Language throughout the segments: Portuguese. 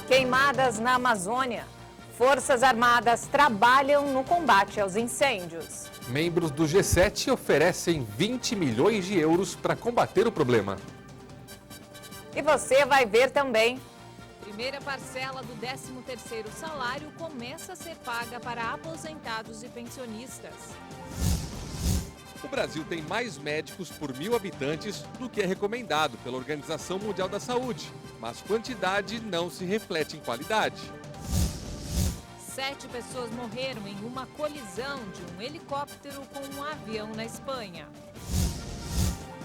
Queimadas na Amazônia. Forças Armadas trabalham no combate aos incêndios. Membros do G7 oferecem 20 milhões de euros para combater o problema. E você vai ver também. Primeira parcela do 13º salário começa a ser paga para aposentados e pensionistas. O Brasil tem mais médicos por 1.000 habitantes do que é recomendado pela Organização Mundial da Saúde, mas quantidade não se reflete em qualidade. 7 pessoas morreram em uma colisão de um helicóptero com um avião na Espanha.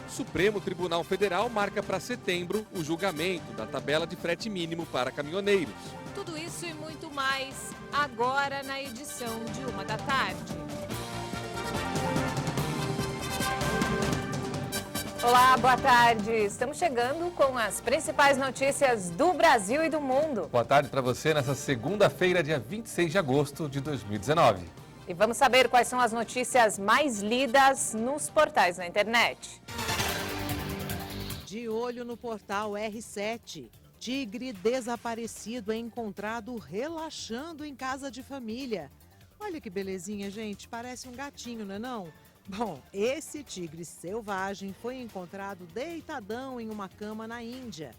Supremo Tribunal Federal marca para setembro o julgamento da tabela de frete mínimo para caminhoneiros. Tudo isso e muito mais agora na edição de 1 da tarde. Olá, boa tarde. Estamos chegando com as principais notícias do Brasil e do mundo. Boa tarde para você nessa segunda-feira, dia 26 de agosto de 2019. E vamos saber quais são as notícias mais lidas nos portais na internet. De olho no portal R7. Tigre desaparecido é encontrado relaxando em casa de família. Olha que belezinha, gente. Parece um gatinho, não é não? Bom, esse tigre selvagem foi encontrado deitadão em uma cama na Índia.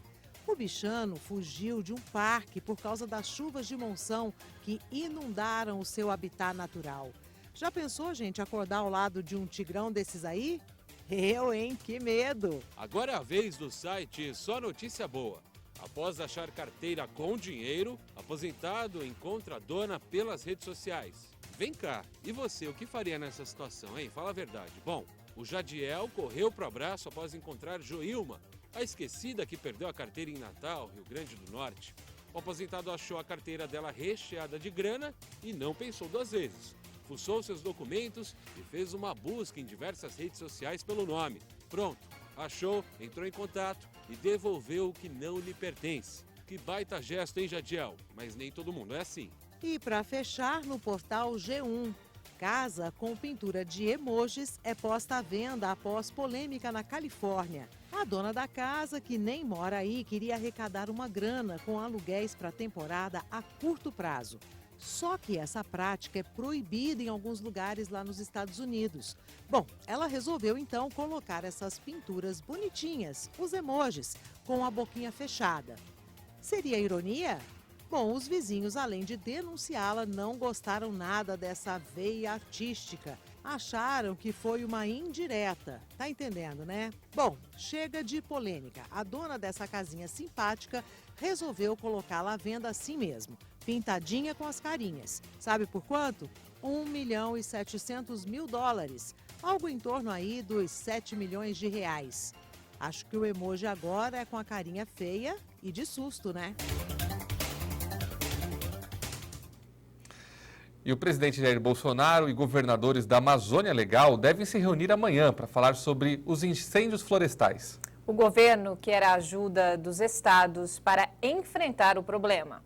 O bichano fugiu de um parque por causa das chuvas de monção que inundaram o seu habitat natural. Já pensou, gente, acordar ao lado de um tigrão desses aí? Eu, hein? Que medo! Agora é a vez do site Só Notícia Boa. Após achar carteira com dinheiro, aposentado encontra a dona pelas redes sociais. Vem cá, e você, o que faria nessa situação, hein? Fala a verdade. Bom, o Jadiel correu pro abraço após encontrar Joilma, a esquecida que perdeu a carteira em Natal, Rio Grande do Norte. O aposentado achou a carteira dela recheada de grana e não pensou 2 vezes. Fuçou seus documentos e fez uma busca em diversas redes sociais pelo nome. Pronto, achou, entrou em contato e devolveu o que não lhe pertence. Que baita gesto, hein, Jadiel? Mas nem todo mundo é assim. E para fechar, no portal G1, casa com pintura de emojis é posta à venda após polêmica na Califórnia. A dona da casa, que nem mora aí, queria arrecadar uma grana com aluguéis para a temporada a curto prazo. Só que essa prática é proibida em alguns lugares lá nos Estados Unidos. Bom, ela resolveu então colocar essas pinturas bonitinhas, os emojis, com a boquinha fechada. Seria ironia? Bom, os vizinhos, além de denunciá-la, não gostaram nada dessa veia artística. Acharam que foi uma indireta. Tá entendendo, né? Bom, chega de polêmica. A dona dessa casinha simpática resolveu colocá-la à venda assim mesmo, pintadinha com as carinhas. Sabe por quanto? 1.700.000 dólares. Algo em torno aí dos 7 milhões de reais. Acho que o emoji agora é com a carinha feia e de susto, né? E o presidente Jair Bolsonaro e governadores da Amazônia Legal devem se reunir amanhã para falar sobre os incêndios florestais. O governo quer a ajuda dos estados para enfrentar o problema.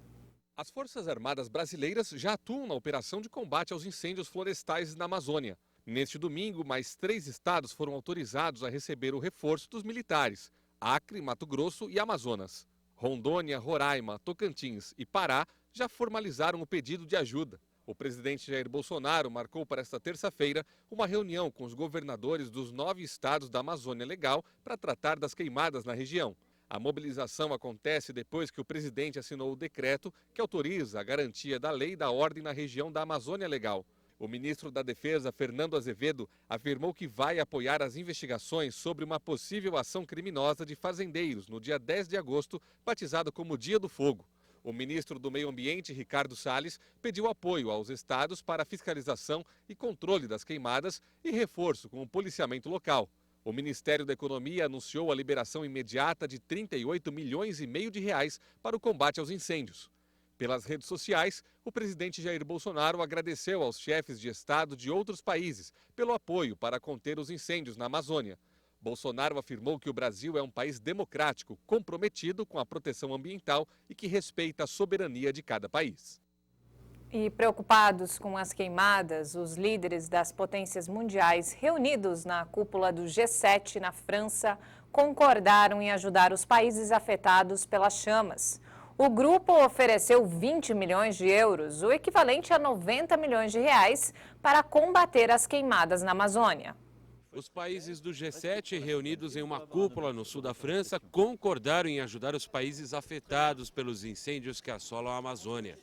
As Forças Armadas brasileiras já atuam na operação de combate aos incêndios florestais na Amazônia. Neste domingo, mais 3 estados foram autorizados a receber o reforço dos militares: Acre, Mato Grosso e Amazonas. Rondônia, Roraima, Tocantins e Pará já formalizaram o pedido de ajuda. O presidente Jair Bolsonaro marcou para esta terça-feira uma reunião com os governadores dos 9 estados da Amazônia Legal para tratar das queimadas na região. A mobilização acontece depois que o presidente assinou o decreto que autoriza a garantia da lei e da ordem na região da Amazônia Legal. O ministro da Defesa, Fernando Azevedo, afirmou que vai apoiar as investigações sobre uma possível ação criminosa de fazendeiros no dia 10 de agosto, batizado como Dia do Fogo. O ministro do Meio Ambiente, Ricardo Salles, pediu apoio aos estados para a fiscalização e controle das queimadas e reforço com o policiamento local. O Ministério da Economia anunciou a liberação imediata de 38 milhões e meio de reais para o combate aos incêndios. Pelas redes sociais, o presidente Jair Bolsonaro agradeceu aos chefes de estado de outros países pelo apoio para conter os incêndios na Amazônia. Bolsonaro afirmou que o Brasil é um país democrático, comprometido com a proteção ambiental e que respeita a soberania de cada país. E preocupados com as queimadas, os líderes das potências mundiais reunidos na cúpula do G7 na França concordaram em ajudar os países afetados pelas chamas. O grupo ofereceu 20 milhões de euros, o equivalente a 90 milhões de reais, para combater as queimadas na Amazônia. Os países do G7, reunidos em uma cúpula no sul da França, concordaram em ajudar os países afetados pelos incêndios que assolam a Amazônia.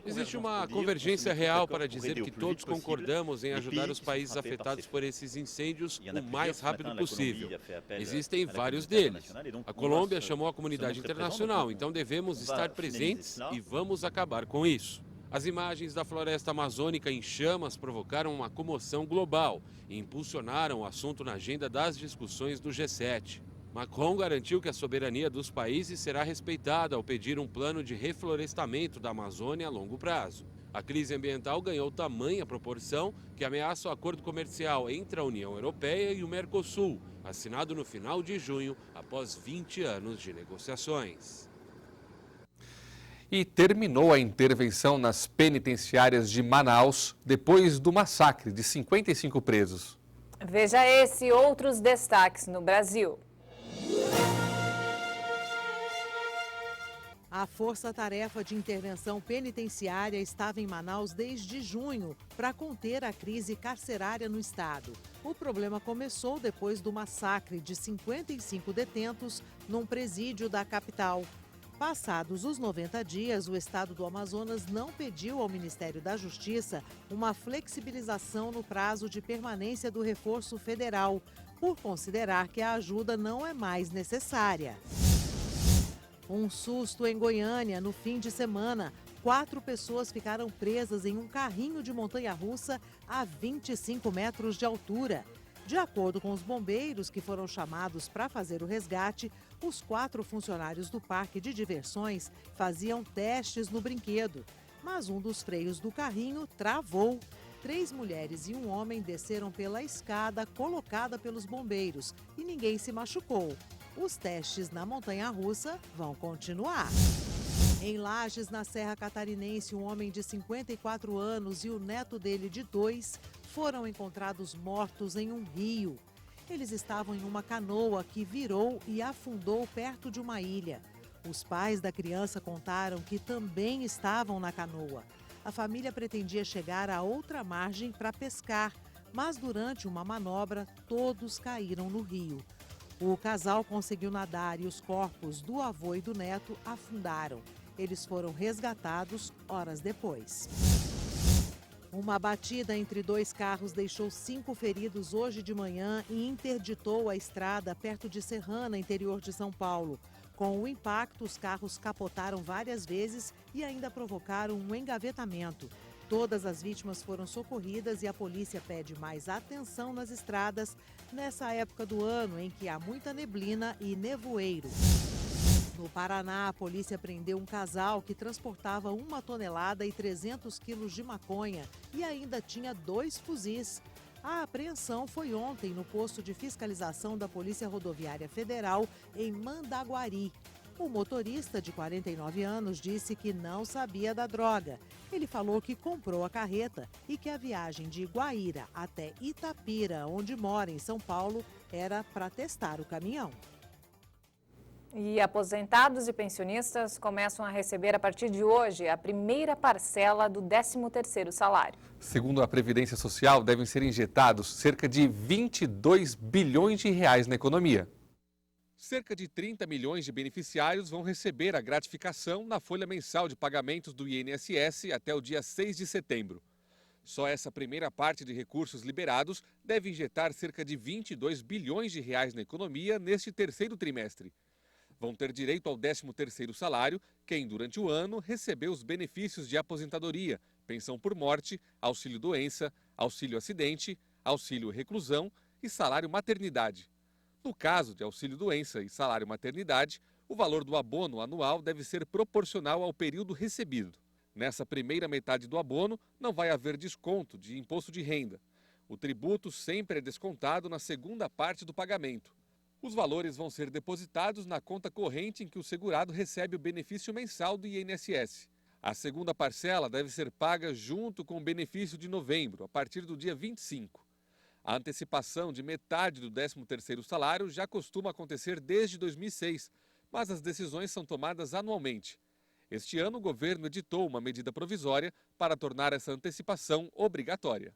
Existe uma convergência real para dizer que todos concordamos em ajudar os países afetados por esses incêndios o mais rápido possível. Existem vários deles. A Colômbia chamou a comunidade internacional, então devemos estar presentes e vamos acabar com isso. As imagens da floresta amazônica em chamas provocaram uma comoção global e impulsionaram o assunto na agenda das discussões do G7. Macron garantiu que a soberania dos países será respeitada ao pedir um plano de reflorestamento da Amazônia a longo prazo. A crise ambiental ganhou tamanha proporção que ameaça o acordo comercial entre a União Europeia e o Mercosul, assinado no final de junho, após 20 anos de negociações. E terminou a intervenção nas penitenciárias de Manaus depois do massacre de 55 presos. Veja esse e outros destaques no Brasil. A Força-Tarefa de Intervenção Penitenciária estava em Manaus desde junho para conter a crise carcerária no estado. O problema começou depois do massacre de 55 detentos num presídio da capital. Passados os 90 dias, o estado do Amazonas não pediu ao Ministério da Justiça uma flexibilização no prazo de permanência do reforço federal, por considerar que a ajuda não é mais necessária. Um susto em Goiânia no fim de semana. 4 pessoas ficaram presas em um carrinho de montanha-russa a 25 metros de altura. De acordo com os bombeiros que foram chamados para fazer o resgate, os 4 funcionários do parque de diversões faziam testes no brinquedo. Mas um dos freios do carrinho travou. 3 mulheres e um homem desceram pela escada colocada pelos bombeiros e ninguém se machucou. Os testes na montanha-russa vão continuar. Em Lages, na Serra Catarinense, um homem de 54 anos e o neto dele de 2 foram encontrados mortos em um rio. Eles estavam em uma canoa que virou e afundou perto de uma ilha. Os pais da criança contaram que também estavam na canoa. A família pretendia chegar a outra margem para pescar, mas durante uma manobra, todos caíram no rio. O casal conseguiu nadar e os corpos do avô e do neto afundaram. Eles foram resgatados horas depois. Uma batida entre 2 carros deixou 5 feridos hoje de manhã e interditou a estrada perto de Serrana, interior de São Paulo. Com o impacto, os carros capotaram várias vezes e ainda provocaram um engavetamento. Todas as vítimas foram socorridas e a polícia pede mais atenção nas estradas nessa época do ano em que há muita neblina e nevoeiro. No Paraná, a polícia prendeu um casal que transportava 1 tonelada e 300 quilos de maconha e ainda tinha 2 fuzis. A apreensão foi ontem no posto de fiscalização da Polícia Rodoviária Federal em Mandaguari. O motorista, de 49 anos, disse que não sabia da droga. Ele falou que comprou a carreta e que a viagem de Guaíra até Itapira, onde mora em São Paulo, era para testar o caminhão. E aposentados e pensionistas começam a receber a partir de hoje a primeira parcela do 13º salário. Segundo a Previdência Social, devem ser injetados cerca de 22 bilhões de reais na economia. Cerca de 30 milhões de beneficiários vão receber a gratificação na folha mensal de pagamentos do INSS até o dia 6 de setembro. Só essa primeira parte de recursos liberados deve injetar cerca de 22 bilhões de reais na economia neste terceiro trimestre. Vão ter direito ao 13º salário quem, durante o ano, recebeu os benefícios de aposentadoria, pensão por morte, auxílio-doença, auxílio-acidente, auxílio-reclusão e salário-maternidade. No caso de auxílio-doença e salário-maternidade, o valor do abono anual deve ser proporcional ao período recebido. Nessa primeira metade do abono, não vai haver desconto de imposto de renda. O tributo sempre é descontado na segunda parte do pagamento. Os valores vão ser depositados na conta corrente em que o segurado recebe o benefício mensal do INSS. A segunda parcela deve ser paga junto com o benefício de novembro, a partir do dia 25. A antecipação de metade do 13º salário já costuma acontecer desde 2006, mas as decisões são tomadas anualmente. Este ano, o governo editou uma medida provisória para tornar essa antecipação obrigatória.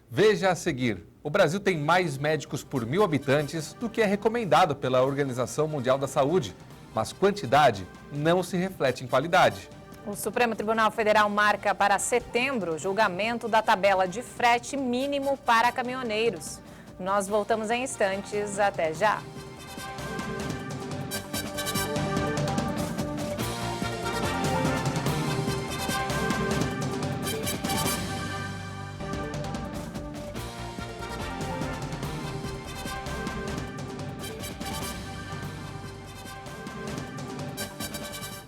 Veja a seguir: o Brasil tem mais médicos por 1.000 habitantes do que é recomendado pela Organização Mundial da Saúde, mas quantidade não se reflete em qualidade. O Supremo Tribunal Federal marca para setembro o julgamento da tabela de frete mínimo para caminhoneiros. Nós voltamos em instantes. Até já!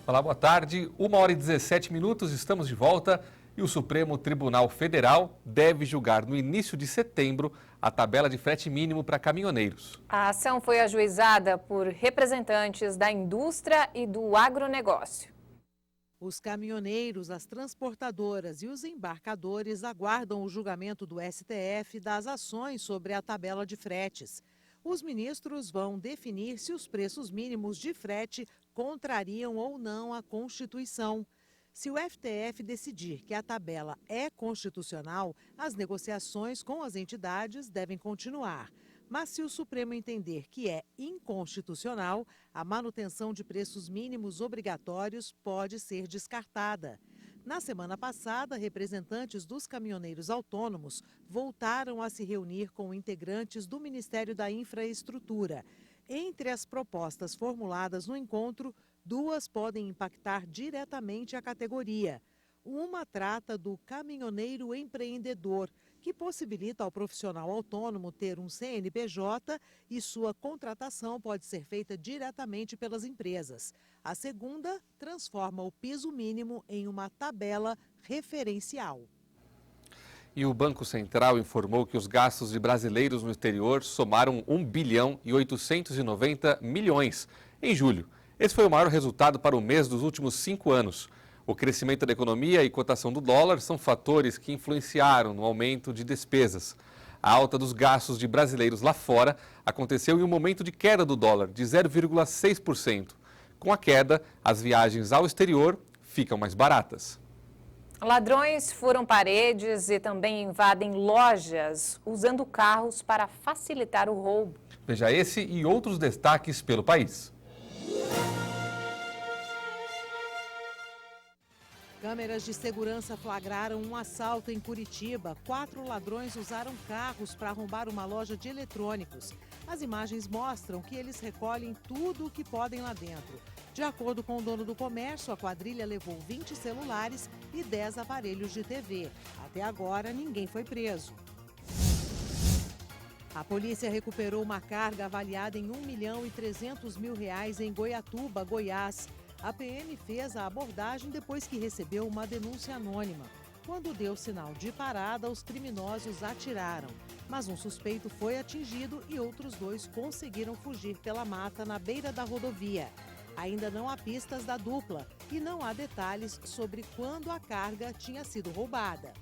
Olá, boa tarde. 1h17, estamos de volta e o Supremo Tribunal Federal deve julgar no início de setembro a tabela de frete mínimo para caminhoneiros. A ação foi ajuizada por representantes da indústria e do agronegócio. Os caminhoneiros, as transportadoras e os embarcadores aguardam o julgamento do STF das ações sobre a tabela de fretes. Os ministros vão definir se os preços mínimos de frete contrariam ou não a Constituição. Se o STF decidir que a tabela é constitucional, as negociações com as entidades devem continuar. Mas se o Supremo entender que é inconstitucional, a manutenção de preços mínimos obrigatórios pode ser descartada. Na semana passada, representantes dos caminhoneiros autônomos voltaram a se reunir com integrantes do Ministério da Infraestrutura. Entre as propostas formuladas no encontro, 2 podem impactar diretamente a categoria. Uma trata do caminhoneiro empreendedor, que possibilita ao profissional autônomo ter um CNPJ e sua contratação pode ser feita diretamente pelas empresas. A segunda transforma o piso mínimo em uma tabela referencial. E o Banco Central informou que os gastos de brasileiros no exterior somaram 1 bilhão e 890 milhões em julho. Esse foi o maior resultado para o mês dos últimos 5 anos. O crescimento da economia e cotação do dólar são fatores que influenciaram no aumento de despesas. A alta dos gastos de brasileiros lá fora aconteceu em um momento de queda do dólar, de 0,6%. Com a queda, as viagens ao exterior ficam mais baratas. Ladrões furam paredes e também invadem lojas usando carros para facilitar o roubo. Veja esse e outros destaques pelo país. Câmeras de segurança flagraram um assalto em Curitiba. 4 ladrões usaram carros para arrombar uma loja de eletrônicos. As imagens mostram que eles recolhem tudo o que podem lá dentro. De acordo com o dono do comércio, a quadrilha levou 20 celulares e 10 aparelhos de TV. Até agora, ninguém foi preso. A polícia recuperou uma carga avaliada em R$1.300.000 em Goiatuba, Goiás. A PM fez a abordagem depois que recebeu uma denúncia anônima. Quando deu sinal de parada, os criminosos atiraram. Mas um suspeito foi atingido e outros 2 conseguiram fugir pela mata na beira da rodovia. Ainda não há pistas da dupla e não há detalhes sobre quando a carga tinha sido roubada.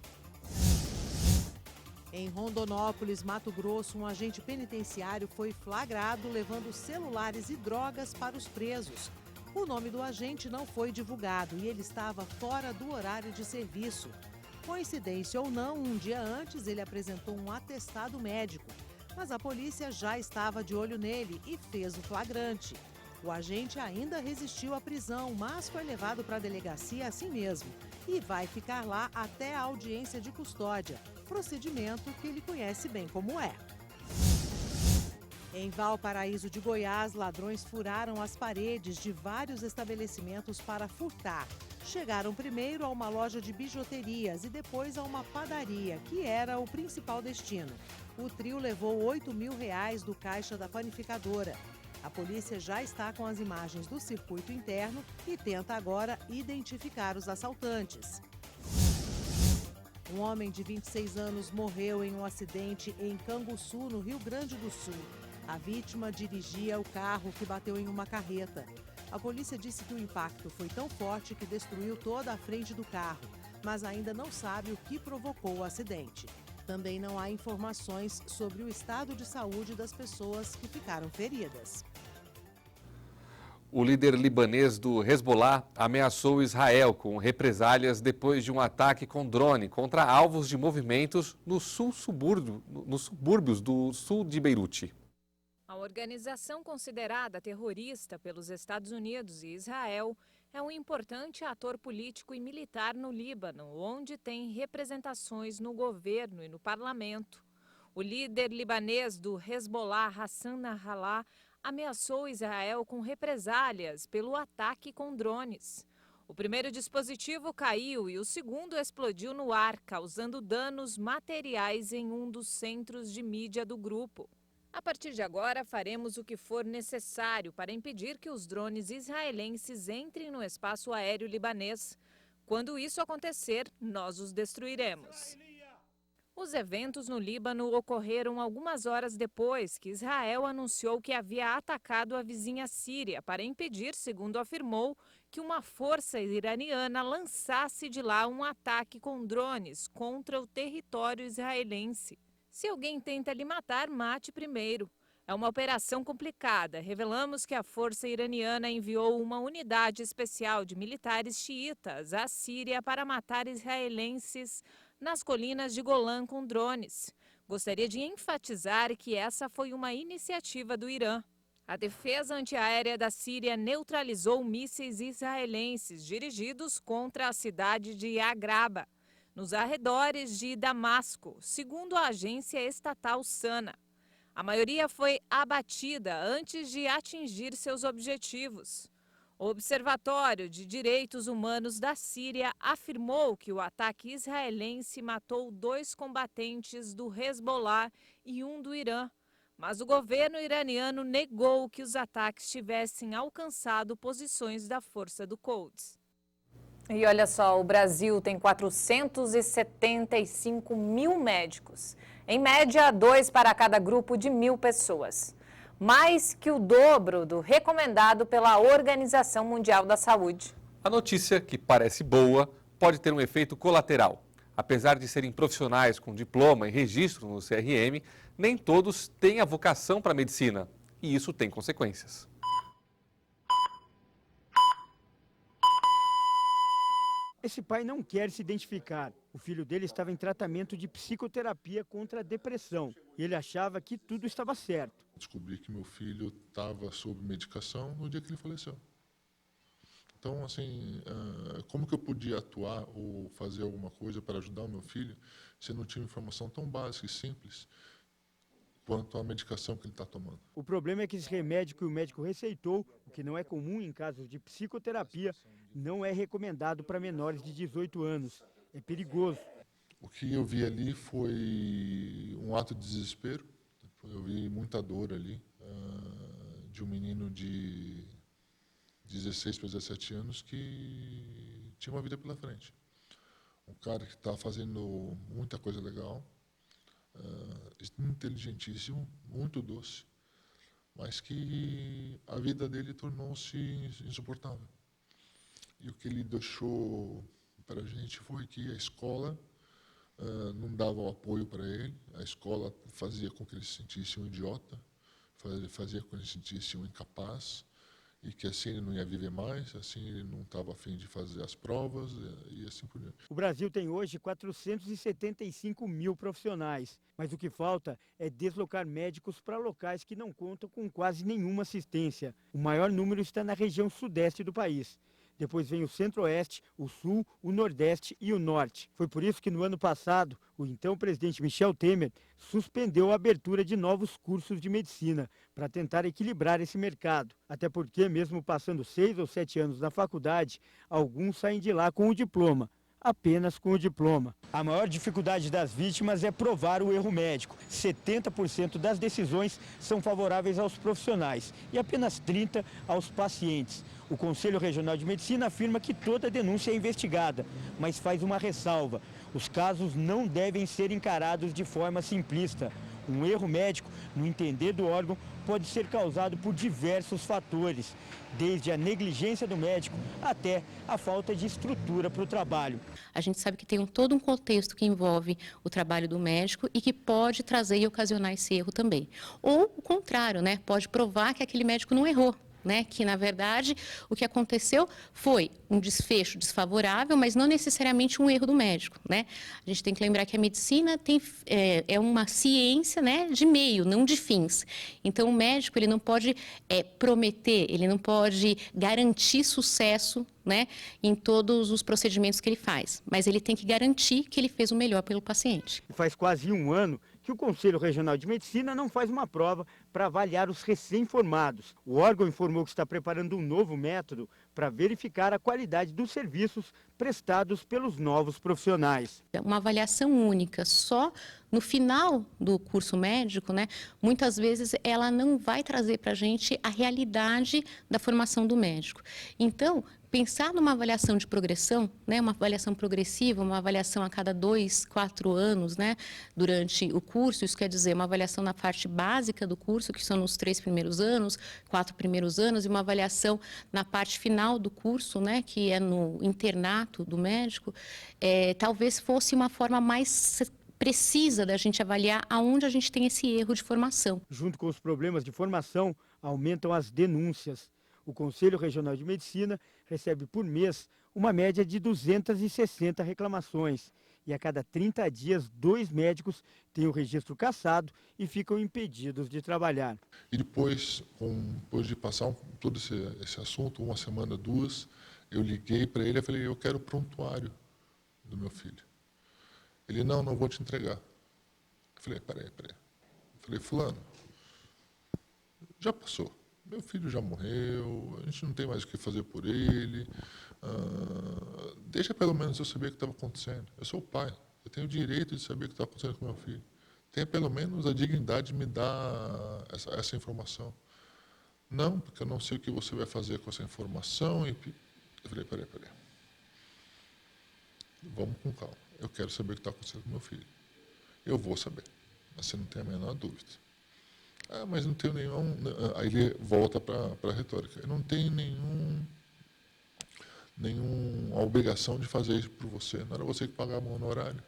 Em Rondonópolis, Mato Grosso, um agente penitenciário foi flagrado levando celulares e drogas para os presos. O nome do agente não foi divulgado e ele estava fora do horário de serviço. Coincidência ou não, um dia antes ele apresentou um atestado médico, mas a polícia já estava de olho nele e fez o flagrante. O agente ainda resistiu à prisão, mas foi levado para a delegacia assim mesmo e vai ficar lá até a audiência de custódia, procedimento que ele conhece bem como é. Em Valparaíso de Goiás, ladrões furaram as paredes de vários estabelecimentos para furtar. Chegaram primeiro a uma loja de bijuterias e depois a uma padaria, que era o principal destino. O trio levou R$8.000 do caixa da panificadora. A polícia já está com as imagens do circuito interno e tenta agora identificar os assaltantes. Um homem de 26 anos morreu em um acidente em Canguçu, no Rio Grande do Sul. A vítima dirigia o carro que bateu em uma carreta. A polícia disse que o impacto foi tão forte que destruiu toda a frente do carro, mas ainda não sabe o que provocou o acidente. Também não há informações sobre o estado de saúde das pessoas que ficaram feridas. O líder libanês do Hezbollah ameaçou Israel com represálias depois de um ataque com drone contra alvos de movimentos nos subúrbios do sul de Beirute. A organização considerada terrorista pelos Estados Unidos e Israel é um importante ator político e militar no Líbano, onde tem representações no governo e no parlamento. O líder libanês do Hezbollah, Hassan Nasrallah, ameaçou Israel com represálias pelo ataque com drones. O primeiro dispositivo caiu e o segundo explodiu no ar, causando danos materiais em um dos centros de mídia do grupo. A partir de agora, faremos o que for necessário para impedir que os drones israelenses entrem no espaço aéreo libanês. Quando isso acontecer, nós os destruiremos. Os eventos no Líbano ocorreram algumas horas depois que Israel anunciou que havia atacado a vizinha Síria para impedir, segundo afirmou, que uma força iraniana lançasse de lá um ataque com drones contra o território israelense. Se alguém tenta lhe matar, mate primeiro. É uma operação complicada. Revelamos que a força iraniana enviou uma unidade especial de militares xiitas à Síria para matar israelenses nas colinas de Golã com drones. Gostaria de enfatizar que essa foi uma iniciativa do Irã. A defesa antiaérea da Síria neutralizou mísseis israelenses dirigidos contra a cidade de Agraba, nos arredores de Damasco, segundo a agência estatal SANA. A maioria foi abatida antes de atingir seus objetivos. O Observatório de Direitos Humanos da Síria afirmou que o ataque israelense matou 2 combatentes do Hezbollah e um do Irã, mas o governo iraniano negou que os ataques tivessem alcançado posições da força do Quds. E olha só, o Brasil tem 475 mil médicos, em média 2 para cada grupo de 1.000 pessoas. Mais que o dobro do recomendado pela Organização Mundial da Saúde. A notícia, que parece boa, pode ter um efeito colateral. Apesar de serem profissionais com diploma e registro no CRM, nem todos têm a vocação para a medicina. E isso tem consequências. Esse pai não quer se identificar. O filho dele estava em tratamento de psicoterapia contra a depressão. E ele achava que tudo estava certo. Descobri que meu filho estava sob medicação no dia que ele faleceu. Então, assim, como que eu podia atuar ou fazer alguma coisa para ajudar o meu filho se eu não tinha informação tão básica e simples quanto à medicação que ele está tomando? O problema é que esse remédio que o médico receitou, o que não é comum em casos de psicoterapia, não é recomendado para menores de 18 anos. É perigoso. O que eu vi ali foi um ato de desespero. Eu vi muita dor ali, de um menino de 16 para 17 anos que tinha uma vida pela frente. Um cara que está fazendo muita coisa legal, inteligentíssimo, muito doce, mas que a vida dele tornou-se insuportável. E o que ele deixou para a gente foi que a escola não dava o apoio para ele, a escola fazia com que ele se sentisse um idiota, fazia com que ele se sentisse um incapaz, e que assim ele não ia viver mais, assim ele não estava a fim de fazer as provas e assim por diante. O Brasil tem hoje 475 mil profissionais, mas o que falta é deslocar médicos para locais que não contam com quase nenhuma assistência. O maior número está na região sudeste do país. Depois vem o centro-oeste, o sul, o nordeste e o norte. Foi por isso que no ano passado, o então presidente Michel Temer suspendeu a abertura de novos cursos de medicina para tentar equilibrar esse mercado. Até porque, mesmo passando 6 ou 7 anos na faculdade, alguns saem de lá com o diploma. Apenas com o diploma. A maior dificuldade das vítimas é provar o erro médico. 70% das decisões são favoráveis aos profissionais e apenas 30% aos pacientes. O Conselho Regional de Medicina afirma que toda denúncia é investigada, mas faz uma ressalva. Os casos não devem ser encarados de forma simplista. Um erro médico, no entender do órgão, pode ser causado por diversos fatores, desde a negligência do médico até a falta de estrutura para o trabalho. A gente sabe que tem todo um contexto que envolve o trabalho do médico e que pode trazer e ocasionar esse erro também. Ou o contrário, né? Pode provar que aquele médico não errou. né? Que, na verdade, o que aconteceu foi um desfecho desfavorável, mas não necessariamente um erro do médico, né? A gente tem que lembrar que a medicina é uma ciência, né, de meio, não de fins. Então, o médico ele não pode prometer, ele não pode garantir sucesso, né, em todos os procedimentos que ele faz, mas ele tem que garantir que ele fez o melhor pelo paciente. Faz quase um ano que o Conselho Regional de Medicina não faz uma prova para avaliar os recém-formados. O órgão informou que está preparando um novo método para verificar a qualidade dos serviços prestados pelos novos profissionais. Uma avaliação única só no final do curso médico, né, muitas vezes ela não vai trazer para a gente a realidade da formação do médico. Então, pensar numa avaliação de progressão, né, uma avaliação progressiva, uma avaliação a cada 2, 4 anos, né, durante o curso, isso quer dizer uma avaliação na parte básica do curso, que são nos 3 primeiros anos, 4 primeiros anos, e uma avaliação na parte final do curso, né, que é no internato do médico, talvez fosse uma forma mais precisa da gente avaliar aonde a gente tem esse erro de formação. Junto com os problemas de formação, aumentam as denúncias. O Conselho Regional de Medicina recebe por mês uma média de 260 reclamações. E a cada 30 dias, 2 médicos têm o registro cassado e ficam impedidos de trabalhar. E depois de passar todo esse assunto, 1 semana, 2, eu liguei para ele e falei, eu quero o prontuário do meu filho. Ele, não vou te entregar. Eu falei, peraí. Eu falei, fulano, já passou. Meu filho já morreu, a gente não tem mais o que fazer por ele. Deixa pelo menos eu saber o que estava acontecendo. Eu sou o pai, eu tenho o direito de saber o que está acontecendo com meu filho. Tenha pelo menos a dignidade de me dar essa informação. Não, porque eu não sei o que você vai fazer com essa informação. Eu falei, peraí. Vamos com calma. Eu quero saber o que está acontecendo com meu filho. Eu vou saber, mas você não tem a menor dúvida. Mas não tenho nenhum... Aí ele volta para a retórica. Eu não tenho nenhuma obrigação de fazer isso por você. Não era você que pagava o honorário.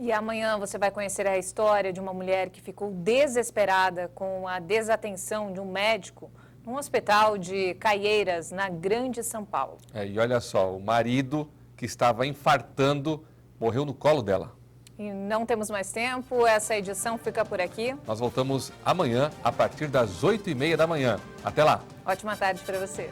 E amanhã você vai conhecer a história de uma mulher que ficou desesperada com a desatenção de um médico num hospital de Caieiras, na Grande São Paulo. E olha só, o marido que estava infartando morreu no colo dela. E não temos mais tempo, essa edição fica por aqui. Nós voltamos amanhã a partir das 8h30 da manhã. Até lá. Ótima tarde para você.